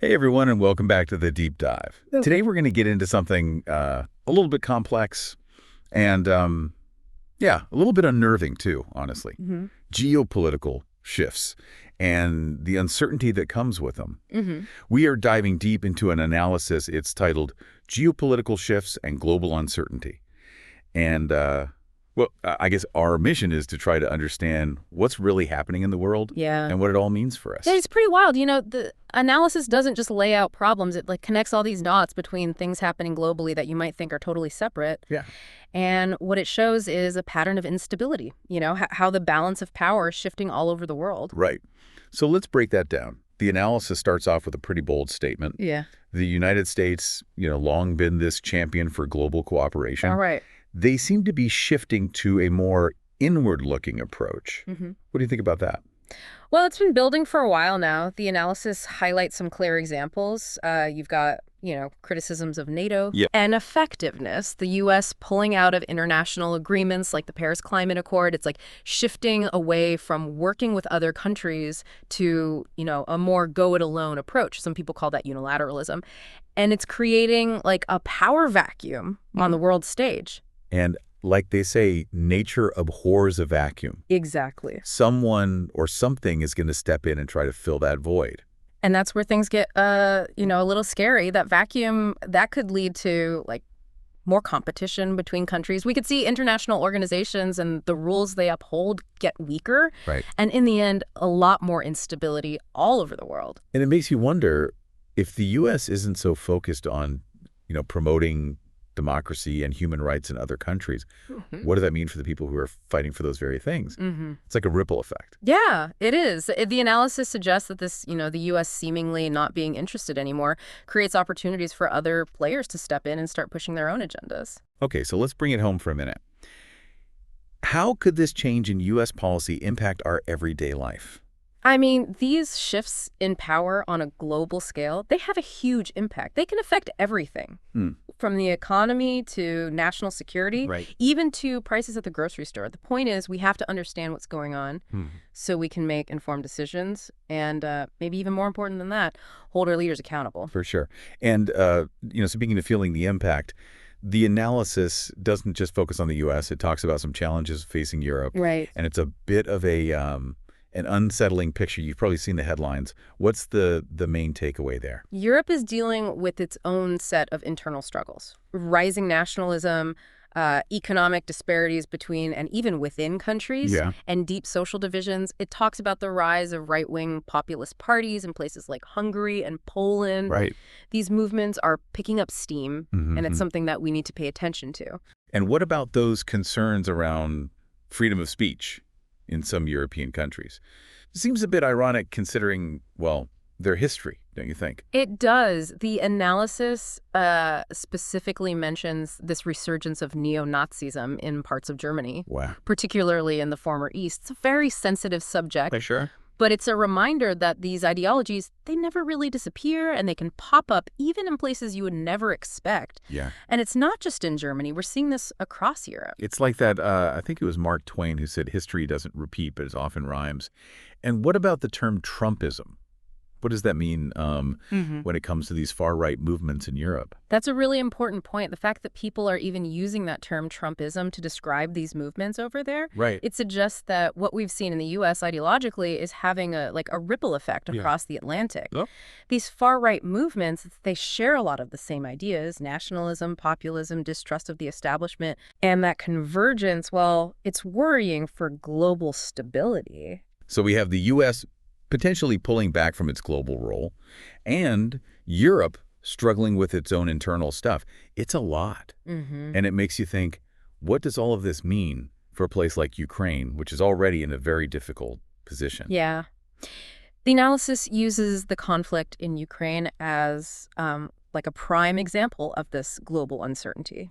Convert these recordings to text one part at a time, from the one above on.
Hey everyone, and welcome back to the Deep Dive. Oh. Today we're going to get into something a little bit complex and, a little bit unnerving too, honestly. Mm-hmm. Geopolitical shifts and the uncertainty that comes with them. Mm-hmm. We are diving deep into an analysis. It's titled Geopolitical Shifts and Global Uncertainty. And, I guess our mission is to try to understand what's really happening in the world and what it all means for us. Yeah, it's pretty wild. You know, the analysis doesn't just lay out problems. It connects all these dots between things happening globally that you might think are totally separate. Yeah. And what it shows is a pattern of instability, how the balance of power is shifting all over the world. Right. So let's break that down. The analysis starts off with a pretty bold statement. Yeah. The United States, long been this champion for global cooperation. All right. They seem to be shifting to a more inward-looking approach. Mm-hmm. What do you think about that? Well, it's been building for a while now. The analysis highlights some clear examples. You've got, criticisms of NATO and effectiveness. The U.S. pulling out of international agreements like the Paris Climate Accord. It's like shifting away from working with other countries to, a more go-it-alone approach. Some people call that unilateralism. And it's creating like a power vacuum on the world stage. And like they say, nature abhors a vacuum. Exactly. Someone or something is going to step in and try to fill that void. And that's where things get, a little scary. That vacuum, that could lead to, more competition between countries. We could see international organizations and the rules they uphold get weaker. Right. And in the end, a lot more instability all over the world. And it makes you wonder if the U.S. isn't so focused on, promoting democracy and human rights in other countries, what does that mean for the people who are fighting for those very things? It's like a ripple effect. Yeah, it is. The analysis suggests that this, the U.S. seemingly not being interested anymore creates opportunities for other players to step in and start pushing their own agendas. Okay, so let's bring it home for a minute. How could this change in U.S. policy impact our everyday life? I mean, these shifts in power on a global scale, they have a huge impact. They can affect everything, from the economy to national security, even to prices at the grocery store. The point is we have to understand what's going on so we can make informed decisions and maybe even more important than that, hold our leaders accountable. For sure. And, speaking of feeling the impact, the analysis doesn't just focus on the U.S. It talks about some challenges facing Europe. Right. And it's a bit of an unsettling picture. You've probably seen the headlines. What's the main takeaway there? Europe is dealing with its own set of internal struggles. Rising nationalism, economic disparities between and even within countries, and deep social divisions. It talks about the rise of right-wing populist parties in places like Hungary and Poland. Right. These movements are picking up steam, and it's something that we need to pay attention to. And what about those concerns around freedom of speech in some European countries? It seems a bit ironic considering, their history, don't you think? It does. The analysis specifically mentions this resurgence of neo-Nazism in parts of Germany, particularly in the former East. It's a very sensitive subject. Sure. But it's a reminder that these ideologies, they never really disappear, and they can pop up even in places you would never expect. Yeah. And it's not just in Germany. We're seeing this across Europe. It's like that, I think it was Mark Twain who said history doesn't repeat, but it often rhymes. And what about the term Trumpism? What does that mean when it comes to these far-right movements in Europe? That's a really important point. The fact that people are even using that term Trumpism to describe these movements over there, it suggests that what we've seen in the U.S. ideologically is having a ripple effect across the Atlantic. These far-right movements, they share a lot of the same ideas: nationalism, populism, distrust of the establishment. And that convergence, it's worrying for global stability. So we have the U.S. potentially pulling back from its global role, and Europe struggling with its own internal stuff. It's a lot. And it makes you think, what does all of this mean for a place like Ukraine, which is already in a very difficult position? Yeah. The analysis uses the conflict in Ukraine as a prime example of this global uncertainty.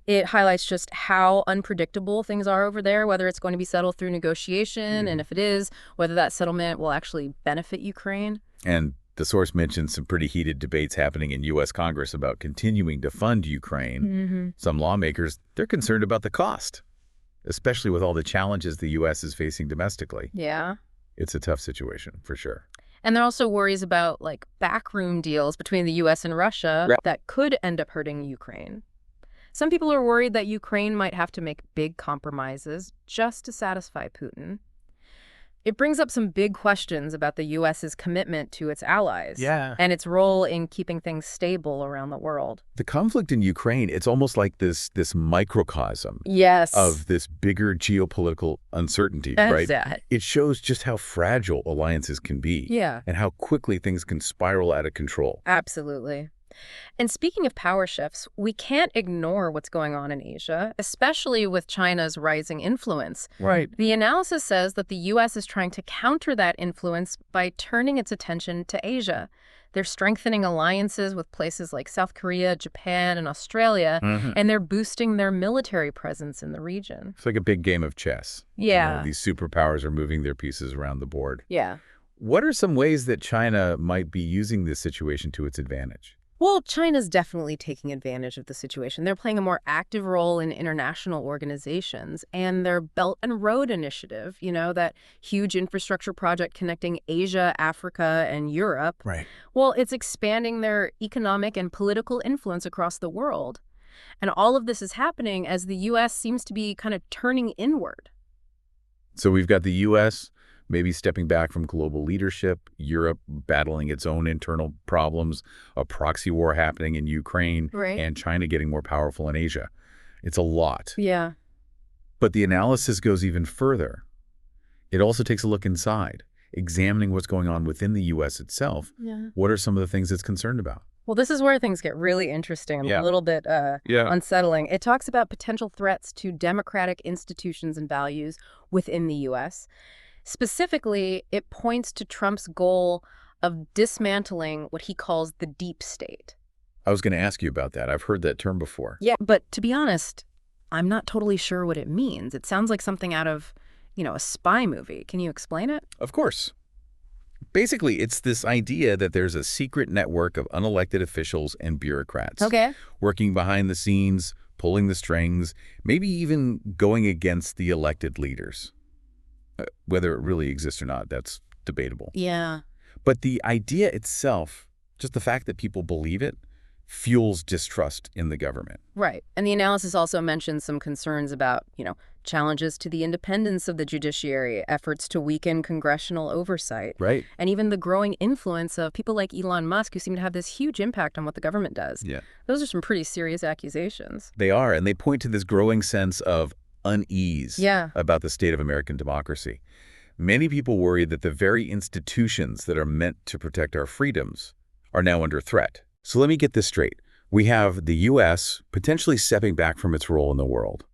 It highlights just how unpredictable things are over there, whether it's going to be settled through negotiation, and if it is, whether that settlement will actually benefit Ukraine. And the source mentions some pretty heated debates happening in U.S. Congress about continuing to fund Ukraine. Some lawmakers, they're concerned about the cost, especially with all the challenges the U.S. is facing domestically. Yeah. It's a tough situation, for sure. And there are also worries about, like, backroom deals between the U.S. and Russia that could end up hurting Ukraine. Some people are worried that Ukraine might have to make big compromises just to satisfy Putin. It brings up some big questions about the U.S.'s commitment to its allies and its role in keeping things stable around the world. The conflict in Ukraine, it's almost like this microcosm of this bigger geopolitical uncertainty, right? It shows just how fragile alliances can be and how quickly things can spiral out of control. Absolutely. And speaking of power shifts, we can't ignore what's going on in Asia, especially with China's rising influence. The analysis says that the U.S. is trying to counter that influence by turning its attention to Asia. They're strengthening alliances with places like South Korea, Japan, and Australia, and they're boosting their military presence in the region. It's like a big game of chess. These superpowers are moving their pieces around the board. What are some ways that China might be using this situation to its advantage? Well, China's definitely taking advantage of the situation. They're playing a more active role in international organizations, and their Belt and Road Initiative, that huge infrastructure project connecting Asia, Africa, and Europe. Well, it's expanding their economic and political influence across the world. And all of this is happening as the U.S. seems to be kind of turning inward. So we've got the U.S. maybe stepping back from global leadership, Europe battling its own internal problems, a proxy war happening in Ukraine, and China getting more powerful in Asia. It's a lot. But the analysis goes even further. It also takes a look inside, examining what's going on within the U.S. itself. What are some of the things it's concerned about? Well, this is where things get really interesting and a little bit unsettling. It talks about potential threats to democratic institutions and values within the U.S., Specifically, it points to Trump's goal of dismantling what he calls the deep state. I was going to ask you about that. I've heard that term before. But to be honest, I'm not totally sure what it means. It sounds like something out of, a spy movie. Can you explain it? Of course. Basically, it's this idea that there's a secret network of unelected officials and bureaucrats working behind the scenes, pulling the strings, maybe even going against the elected leaders. Whether it really exists or not, that's debatable. But the idea itself, just the fact that people believe it, fuels distrust in the government. And the analysis also mentions some concerns about, challenges to the independence of the judiciary, efforts to weaken congressional oversight. And even the growing influence of people like Elon Musk, who seem to have this huge impact on what the government does. Those are some pretty serious accusations. They are, and they point to this growing sense of unease about the state of American democracy. Many people worry that the very institutions that are meant to protect our freedoms are now under threat. So let me get this straight. We have the U.S. potentially stepping back from its role in the world,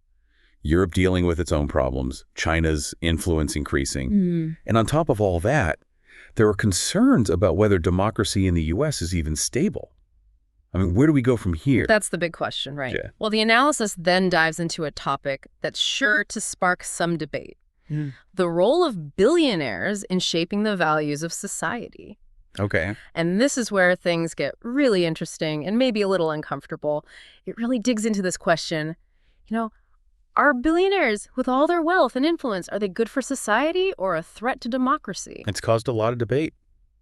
Europe dealing with its own problems, China's influence increasing. And on top of all that, there are concerns about whether democracy in the U.S. is even stable. I mean, where do we go from here? That's the big question, right? Well, the analysis then dives into a topic that's sure to spark some debate. The role of billionaires in shaping the values of society. And this is where things get really interesting and maybe a little uncomfortable. It really digs into this question, are billionaires with all their wealth and influence, are they good for society or a threat to democracy? It's caused a lot of debate.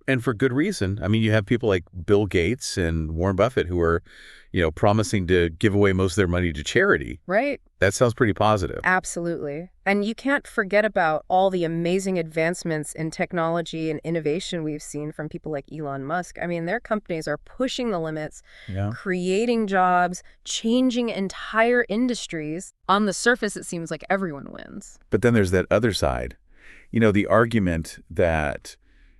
And for good reason. I mean, you have people like Bill Gates and Warren Buffett who are, promising to give away most of their money to charity. That sounds pretty positive. Absolutely. And you can't forget about all the amazing advancements in technology and innovation we've seen from people like Elon Musk. I mean, their companies are pushing the limits, creating jobs, changing entire industries. On the surface, it seems like everyone wins. But then there's that other side. The argument that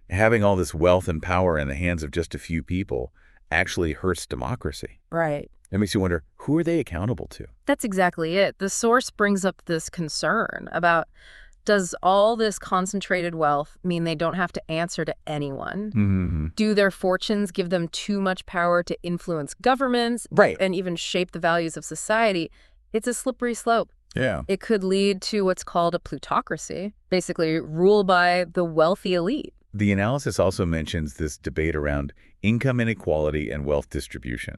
having all this wealth and power in the hands of just a few people actually hurts democracy. It makes you wonder, who are they accountable to? That's exactly it. The source brings up this concern about, does all this concentrated wealth mean they don't have to answer to anyone? Do their fortunes give them too much power to influence governments and even shape the values of society? It's a slippery slope. It could lead to what's called a plutocracy, basically rule by the wealthy elite. The analysis also mentions this debate around income inequality and wealth distribution.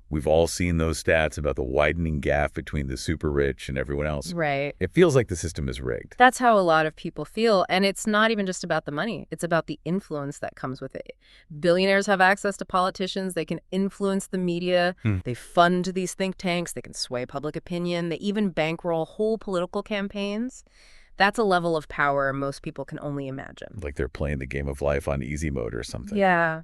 We've all seen those stats about the widening gap between the super rich and everyone else. Right. It feels like the system is rigged. That's how a lot of people feel. And it's not even just about the money. It's about the influence that comes with it. Billionaires have access to politicians. They can influence the media. They fund these think tanks. They can sway public opinion. They even bankroll whole political campaigns. That's a level of power most people can only imagine. Like they're playing the game of life on easy mode or something. Yeah.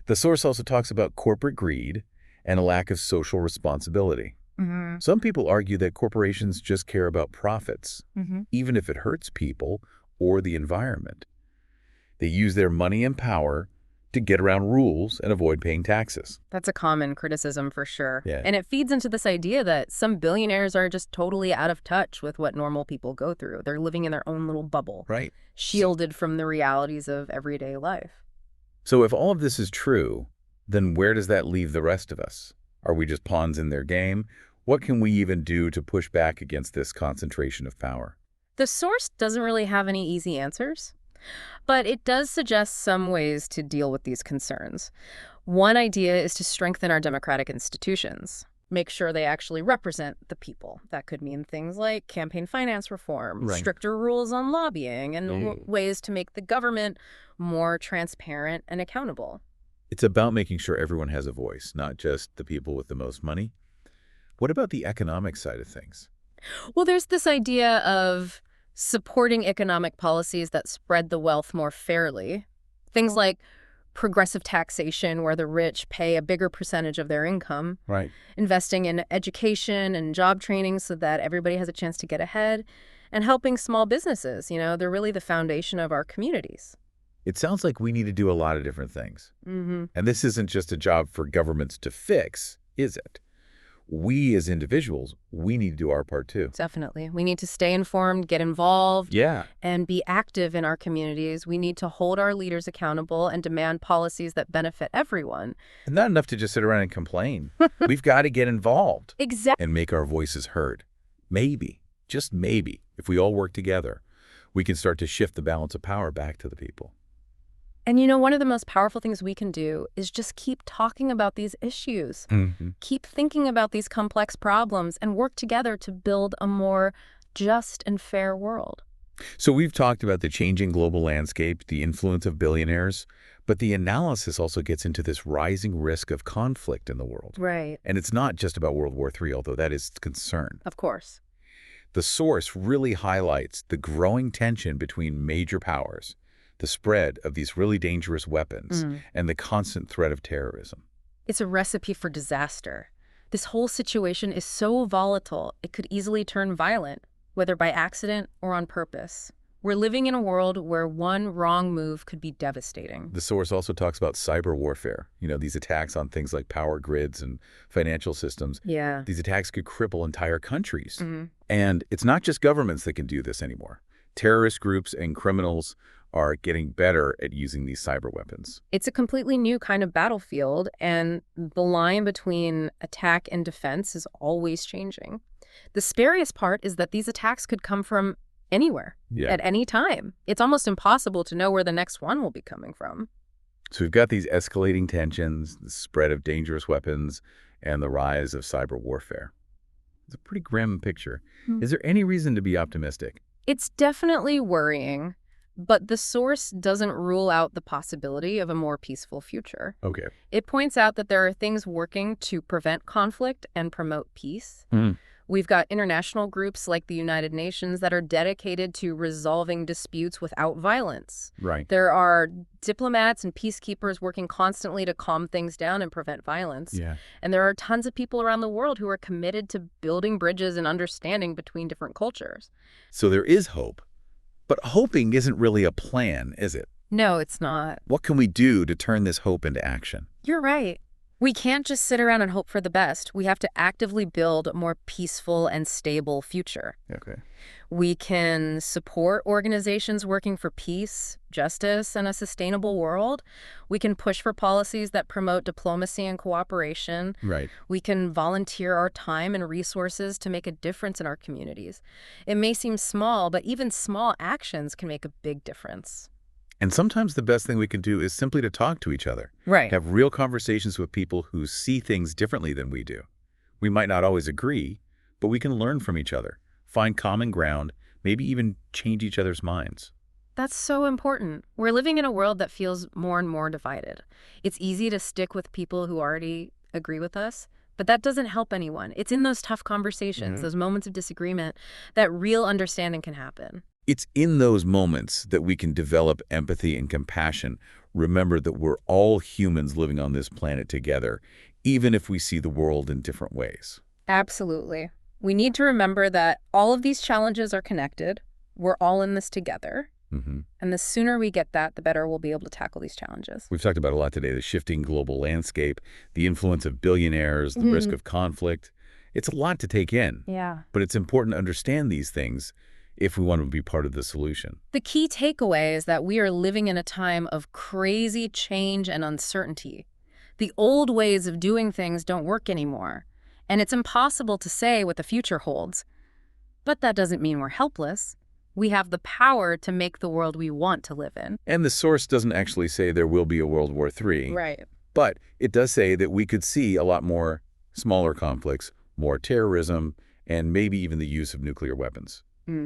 The source also talks about corporate greed and a lack of social responsibility. Some people argue that corporations just care about profits, even if it hurts people or the environment. They use their money and power to get around rules and avoid paying taxes. That's a common criticism for sure. Yeah. And it feeds into this idea that some billionaires are just totally out of touch with what normal people go through. They're living in their own little bubble, Right. shielded from the realities of everyday life. So if all of this is true, then where does that leave the rest of us? Are we just pawns in their game? What can we even do to push back against this concentration of power? The source doesn't really have any easy answers, but it does suggest some ways to deal with these concerns. One idea is to strengthen our democratic institutions, make sure they actually represent the people. That could mean things like campaign finance reform, stricter rules on lobbying, and ways to make the government more transparent and accountable. It's about making sure everyone has a voice, not just the people with the most money. What about the economic side of things? Well, there's this idea of supporting economic policies that spread the wealth more fairly. Things like progressive taxation, where the rich pay a bigger percentage of their income. Right. Investing in education and job training so that everybody has a chance to get ahead. And helping small businesses. They're really the foundation of our communities. It sounds like we need to do a lot of different things. And this isn't just a job for governments to fix, is it? We as individuals, we need to do our part too. Definitely. We need to stay informed, get involved, Yeah. and be active in our communities. We need to hold our leaders accountable and demand policies that benefit everyone. And not enough to just sit around and complain. We've got to get involved. Exactly. And make our voices heard. Maybe, just maybe, if we all work together, we can start to shift the balance of power back to the people. And one of the most powerful things we can do is just keep talking about these issues. Keep thinking about these complex problems and work together to build a more just and fair world. So we've talked about the changing global landscape, the influence of billionaires, but the analysis also gets into this rising risk of conflict in the world. Right. And it's not just about World War III, although that is concern. Of course. The source really highlights the growing tension between major powers, the spread of these really dangerous weapons, and the constant threat of terrorism. It's a recipe for disaster. This whole situation is so volatile, it could easily turn violent, whether by accident or on purpose. We're living in a world where one wrong move could be devastating. The source also talks about cyber warfare, these attacks on things like power grids and financial systems. Yeah. These attacks could cripple entire countries. And it's not just governments that can do this anymore. Terrorist groups and criminals are getting better at using these cyber weapons. It's a completely new kind of battlefield, and the line between attack and defense is always changing. The scariest part is that these attacks could come from anywhere, at any time. It's almost impossible to know where the next one will be coming from. So we've got these escalating tensions, the spread of dangerous weapons, and the rise of cyber warfare. It's a pretty grim picture. Is there any reason to be optimistic? It's definitely worrying. But the source doesn't rule out the possibility of a more peaceful future. Okay. It points out that there are things working to prevent conflict and promote peace. We've got international groups like the United Nations that are dedicated to resolving disputes without violence. Right. There are diplomats and peacekeepers working constantly to calm things down and prevent violence. Yeah. And there are tons of people around the world who are committed to building bridges and understanding between different cultures. So there is hope. But hoping isn't really a plan, is it? No, it's not. What can we do to turn this hope into action? You're right. We can't just sit around and hope for the best. We have to actively build a more peaceful and stable future. Okay. We can support organizations working for peace, justice, and a sustainable world. We can push for policies that promote diplomacy and cooperation. Right. We can volunteer our time and resources to make a difference in our communities. It may seem small, but even small actions can make a big difference. And sometimes the best thing we can do is simply to talk to each other. Right. Have real conversations with people who see things differently than we do. We might not always agree, but we can learn from each other, find common ground, maybe even change each other's minds. That's so important. We're living in a world that feels more and more divided. It's easy to stick with people who already agree with us, but that doesn't help anyone. It's in those tough conversations, those moments of disagreement, that real understanding can happen. It's in those moments that we can develop empathy and compassion. Remember that we're all humans living on this planet together, even if we see the world in different ways. Absolutely. We need to remember that all of these challenges are connected. We're all in this together. And the sooner we get that, the better we'll be able to tackle these challenges. We've talked about a lot today, the shifting global landscape, the influence of billionaires, the risk of conflict. It's a lot to take in. Yeah. But it's important to understand these things if we want to be part of the solution. The key takeaway is that we are living in a time of crazy change and uncertainty. The old ways of doing things don't work anymore, and it's impossible to say what the future holds. But that doesn't mean we're helpless. We have the power to make the world we want to live in. And the source doesn't actually say there will be a World War III. Right. But it does say that we could see a lot more smaller conflicts, more terrorism, and maybe even the use of nuclear weapons.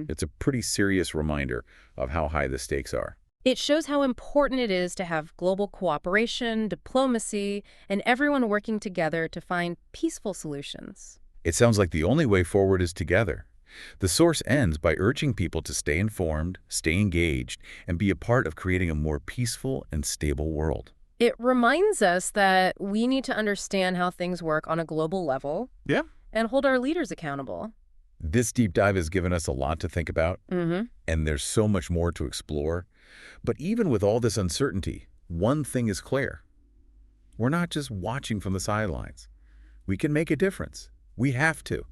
It's a pretty serious reminder of how high the stakes are. It shows how important it is to have global cooperation, diplomacy, and everyone working together to find peaceful solutions. It sounds like the only way forward is together. The source ends by urging people to stay informed, stay engaged, and be a part of creating a more peaceful and stable world. It reminds us that we need to understand how things work on a global level. Yeah. And hold our leaders accountable. This deep dive has given us a lot to think about, and there's so much more to explore. But even with all this uncertainty, one thing is clear. We're not just watching from the sidelines. We can make a difference. We have to.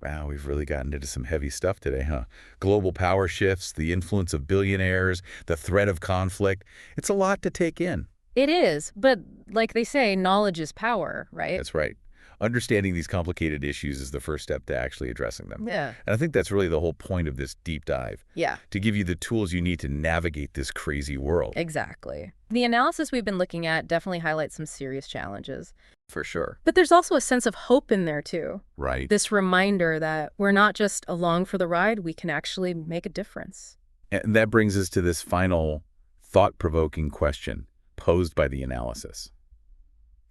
Wow, we've really gotten into some heavy stuff today, huh? Global power shifts, the influence of billionaires, the threat of conflict. It's a lot to take in. It is, but like they say, knowledge is power, right? That's right. Understanding these complicated issues is the first step to actually addressing them. Yeah. And I think that's really the whole point of this deep dive. Yeah. To give you the tools you need to navigate this crazy world. Exactly. The analysis we've been looking at definitely highlights some serious challenges. For sure. But there's also a sense of hope in there, too. Right. This reminder that we're not just along for the ride, we can actually make a difference. And that brings us to this final thought-provoking question posed by the analysis.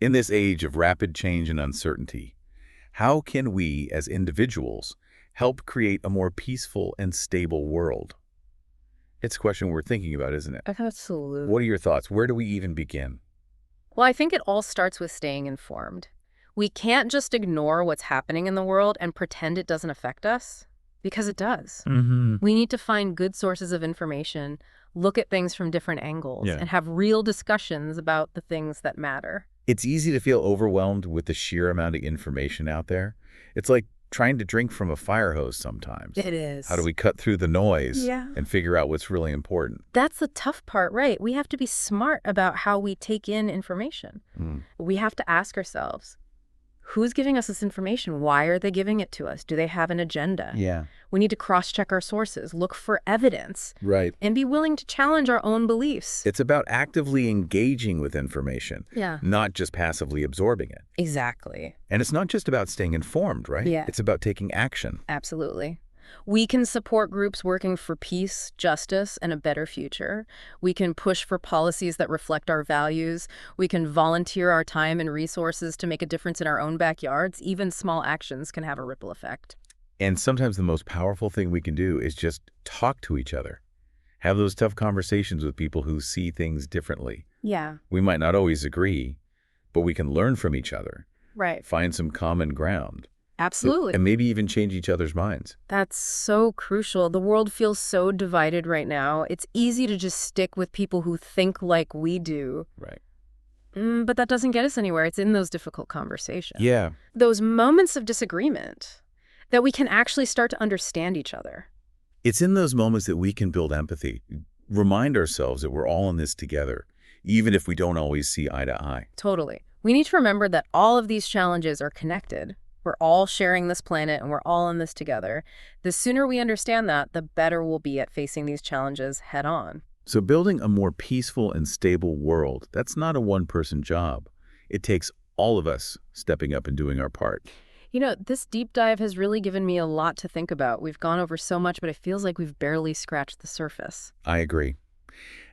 In this age of rapid change and uncertainty, how can we, as individuals, help create a more peaceful and stable world? It's a question we're thinking about, isn't it? Absolutely. What are your thoughts? Where do we even begin? Well, I think it all starts with staying informed. We can't just ignore what's happening in the world and pretend it doesn't affect us, because it does. We need to find good sources of information, look at things from different angles, and have real discussions about the things that matter. It's easy to feel overwhelmed with the sheer amount of information out there. It's like trying to drink from a fire hose sometimes. It is. How do we cut through the noise and figure out what's really important? That's the tough part, right? We have to be smart about how we take in information. We have to ask ourselves, who's giving us this information? Why are they giving it to us? Do they have an agenda? Yeah. We need to cross-check our sources, look for evidence, Right. and be willing to challenge our own beliefs. It's about actively engaging with information, not just passively absorbing it. Exactly. And it's not just about staying informed, right? Yeah. It's about taking action. Absolutely. We can support groups working for peace, justice, and a better future. We can push for policies that reflect our values. We can volunteer our time and resources to make a difference in our own backyards. Even small actions can have a ripple effect. And sometimes the most powerful thing we can do is just talk to each other. Have those tough conversations with people who see things differently. Yeah. We might not always agree, but we can learn from each other. Right. Find some common ground. Absolutely. And maybe even change each other's minds. That's so crucial. The world feels so divided right now. It's easy to just stick with people who think like we do. Right. But that doesn't get us anywhere. It's in those difficult conversations. Yeah. Those moments of disagreement that we can actually start to understand each other. It's in those moments that we can build empathy. Remind ourselves that we're all in this together, even if we don't always see eye to eye. Totally. We need to remember that all of these challenges are connected. We're all sharing this planet and we're all in this together. The sooner we understand that, the better we'll be at facing these challenges head on. So building a more peaceful and stable world, that's not a one-person job. It takes all of us stepping up and doing our part. You know, this deep dive has really given me a lot to think about. We've gone over so much, but it feels like we've barely scratched the surface. I agree.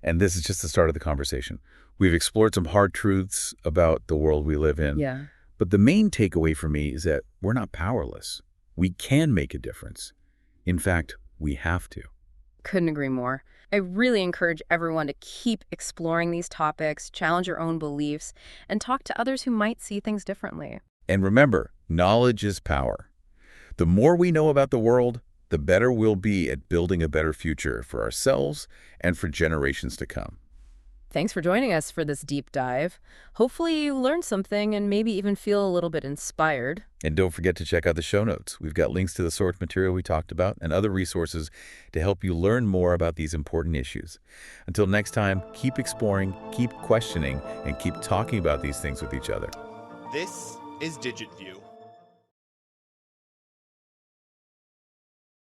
And this is just the start of the conversation. We've explored some hard truths about the world we live in. Yeah. But the main takeaway for me is that we're not powerless. We can make a difference. In fact, we have to. Couldn't agree more. I really encourage everyone to keep exploring these topics, challenge your own beliefs, and talk to others who might see things differently. And remember, knowledge is power. The more we know about the world, the better we'll be at building a better future for ourselves and for generations to come. Thanks for joining us for this deep dive. Hopefully you learned something and maybe even feel a little bit inspired. And don't forget to check out the show notes. We've got links to the source material we talked about and other resources to help you learn more about these important issues. Until next time, keep exploring, keep questioning, and keep talking about these things with each other. This is DigitView.